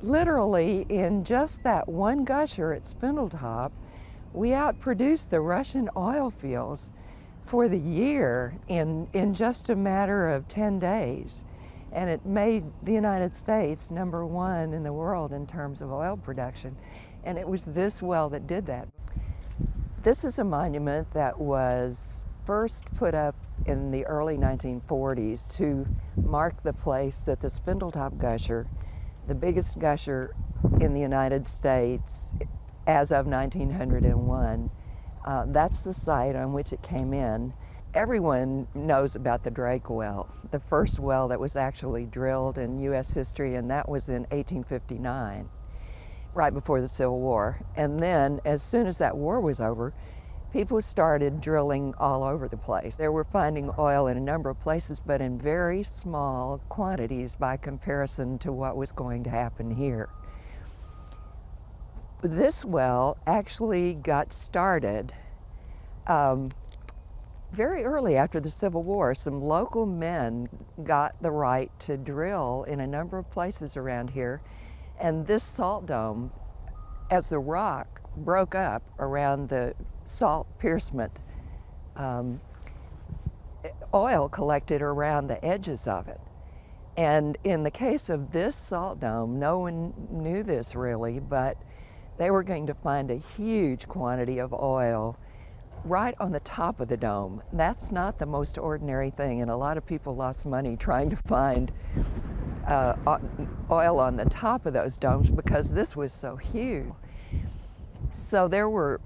Literally, in just that one gusher at Spindletop, we outproduced the Russian oil fields for the year in just a matter of 10 days. And it made the United States #1 in the world in terms of oil production. And it was this well that did that. This is a monument that was first put up in the early 1940s to mark the place that the Spindletop gusher, the biggest gusher in the United States as of 1901, that's the site on which it came in. Everyone knows about the Drake well, the first well that was actually drilled in U.S. history, and that was in 1859, right before the Civil War. And then, as soon as that war was over, people started drilling all over the place. They were finding oil in a number of places, but in very small quantities by comparison to what was going to happen here. This well actually got started very early after the Civil War. Some local men got the right to drill in a number of places around here, and this salt dome, as the rock broke up around the salt piercement, oil collected around the edges of it. And in the case of this salt dome, no one knew this really, but they were going to find a huge quantity of oil right on the top of the dome. That's not the most ordinary thing, and a lot of people lost money trying to find oil on the top of those domes because this was so huge. So there were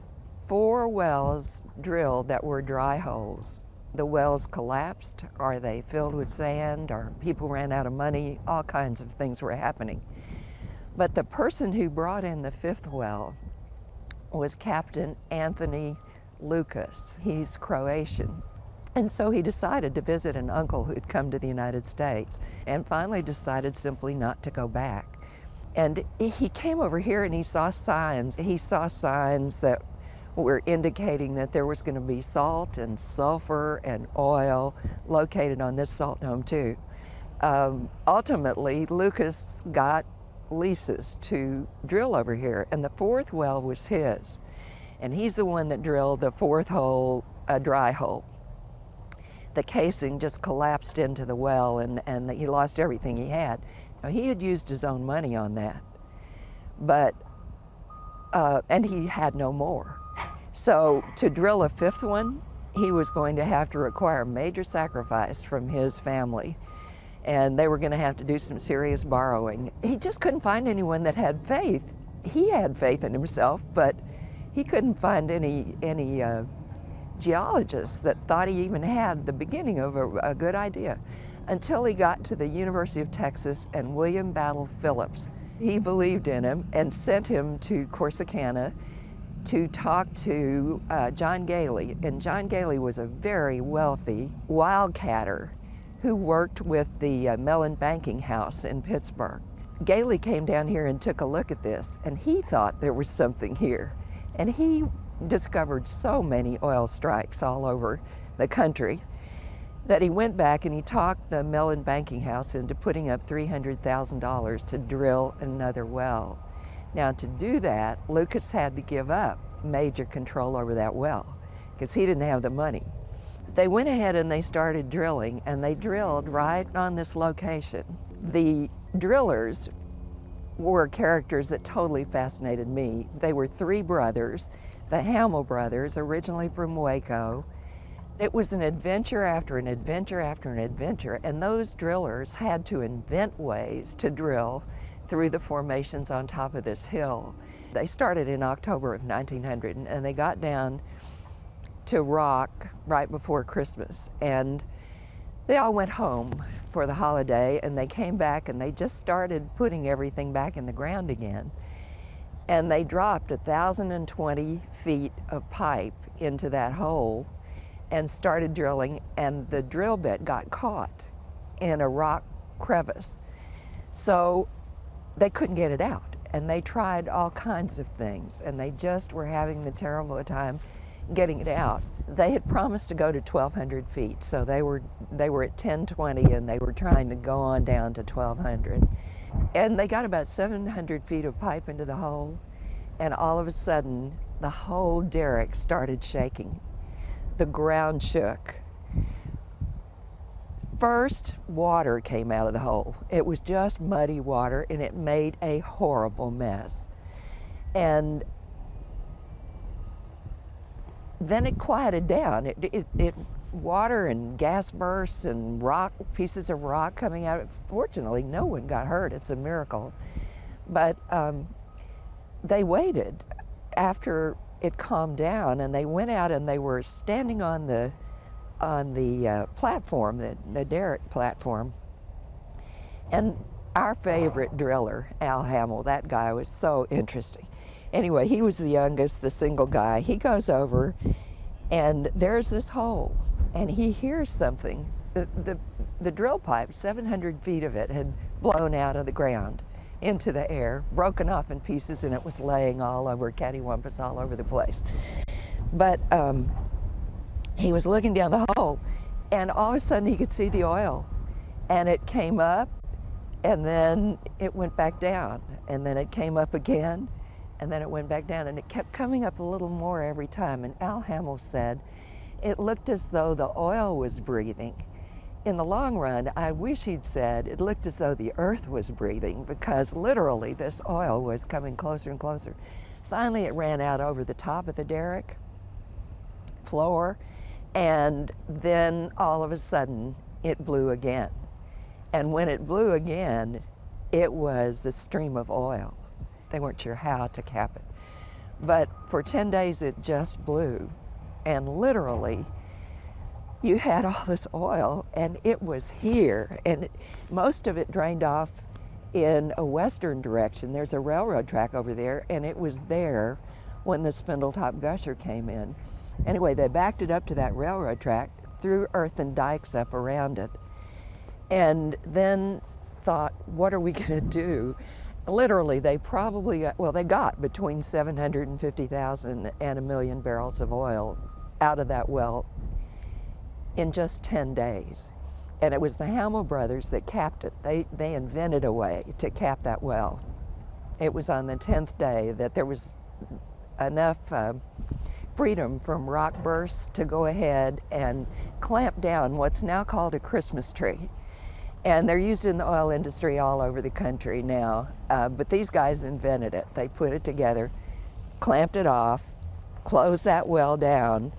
4 wells drilled that were dry holes. The wells collapsed, or they filled with sand, or people ran out of money. All kinds of things were happening. But the person who brought in the 5th well was Captain Anthony Lucas. He's Croatian. And so he decided to visit an uncle who'd come to the United States, and finally decided simply not to go back. And he came over here and he saw signs. He saw signs that were indicating that there was going to be salt and sulfur and oil located on this salt dome too. Ultimately, Lucas got leases to drill over here, and the 4th well was his. And he's the one that drilled the 4th hole, a dry hole. The casing just collapsed into the well, and he lost everything he had. Now, he had used his own money on that, but and he had no more. So to drill a 5th one, he was going to have to require major sacrifice from his family, and they were going to have to do some serious borrowing. He just couldn't find anyone that had faith. He had faith in himself, but he couldn't find any geologists that thought he even had the beginning of a good idea, until he got to the University of Texas and William Battle Phillips. He believed in him and sent him to Corsicana to talk to John Gailey. And John Gailey was a very wealthy wildcatter who worked with the Mellon Banking House in Pittsburgh. Gailey came down here and took a look at this, and he thought there was something here. And he discovered so many oil strikes all over the country that he went back and he talked the Mellon Banking House into putting up $300,000 to drill another well. Now, to do that, Lucas had to give up major control over that well because he didn't have the money. They went ahead and they started drilling, and they drilled right on this location. The drillers were characters that totally fascinated me. They were 3 brothers, the Hamill brothers, originally from Waco. It was an adventure after an adventure after an adventure, and those drillers had to invent ways to drill through the formations on top of this hill. They started in October of 1900, and they got down to rock right before Christmas, and they all went home for the holiday, and they came back and they just started putting everything back in the ground again. And they dropped 1,020 feet of pipe into that hole and started drilling, and the drill bit got caught in a rock crevice. So they couldn't get it out, and they tried all kinds of things, and they just were having the terrible time getting it out. They had promised to go to 1,200 feet, so they were at 1020, and they were trying to go on down to 1,200. And they got about 700 feet of pipe into the hole, and all of a sudden, the whole derrick started shaking. The ground shook. First, water came out of the hole. It was just muddy water, and it made a horrible mess. And then it quieted down. Water and gas bursts and pieces of rock coming out. Fortunately, no one got hurt. It's a miracle. But they waited after it calmed down, and they went out and they were standing on the platform, the derrick platform. And our favorite driller, Al Hamill, that guy was so interesting. Anyway, he was the youngest, the single guy. He goes over, and there's this hole, and he hears something. The drill pipe, 700 feet of it, had blown out of the ground into the air, broken off in pieces, and it was laying all over, cattywampus all over the place. But he was looking down the hole, and all of a sudden he could see the oil, and it came up, and then it went back down, and then it came up again, and then it went back down, and it kept coming up a little more every time. And Al Hamill said it looked as though the oil was breathing. In the long run, I wish he'd said it looked as though the earth was breathing, because literally this oil was coming closer and closer. Finally, it ran out over the top of the derrick floor, and then all of a sudden it blew again. And when it blew again, it was a stream of oil. They weren't sure how to cap it. But for 10 days it just blew, and literally you had all this oil, and it was here, and most of it drained off in a western direction. There's a railroad track over there, and it was there when the Spindletop gusher came in. Anyway, they backed it up to that railroad track, threw earthen dikes up around it, and then thought, what are we going to do? Literally, they probably, they got between 750,000 and 1 million barrels of oil out of that well in just 10 days. And it was the Hamill brothers that capped it. They invented a way to cap that well. It was on the 10th day that there was enough freedom from rock bursts to go ahead and clamp down what's now called a Christmas tree. And they're used in the oil industry all over the country now, but these guys invented it. They put it together, clamped it off, closed that well down,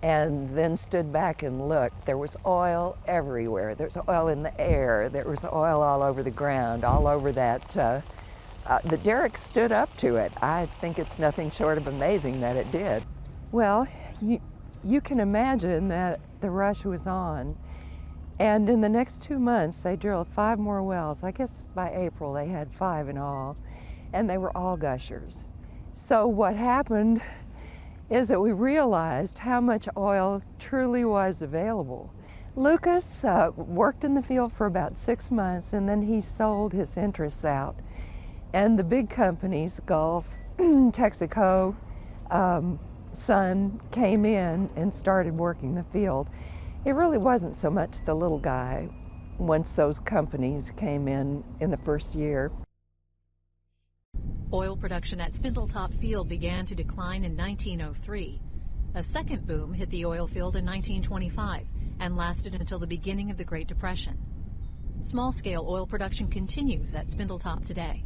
and then stood back and looked. There was oil everywhere. There was oil in the air. There was oil all over the ground, all over that. The derrick stood up to it. I think it's nothing short of amazing that it did. Well, you can imagine that the rush was on. And in the next 2 months, they drilled 5 more wells. I guess by April, they had 5 in all, and they were all gushers. So what happened is that we realized how much oil truly was available. Lucas worked in the field for about 6 months, and then he sold his interests out. And the big companies, Gulf, Texaco, Sun, came in and started working the field. It really wasn't so much the little guy once those companies came in the first year. Oil production at Spindletop Field began to decline in 1903. A second boom hit the oil field in 1925 and lasted until the beginning of the Great Depression. Small-scale oil production continues at Spindletop today.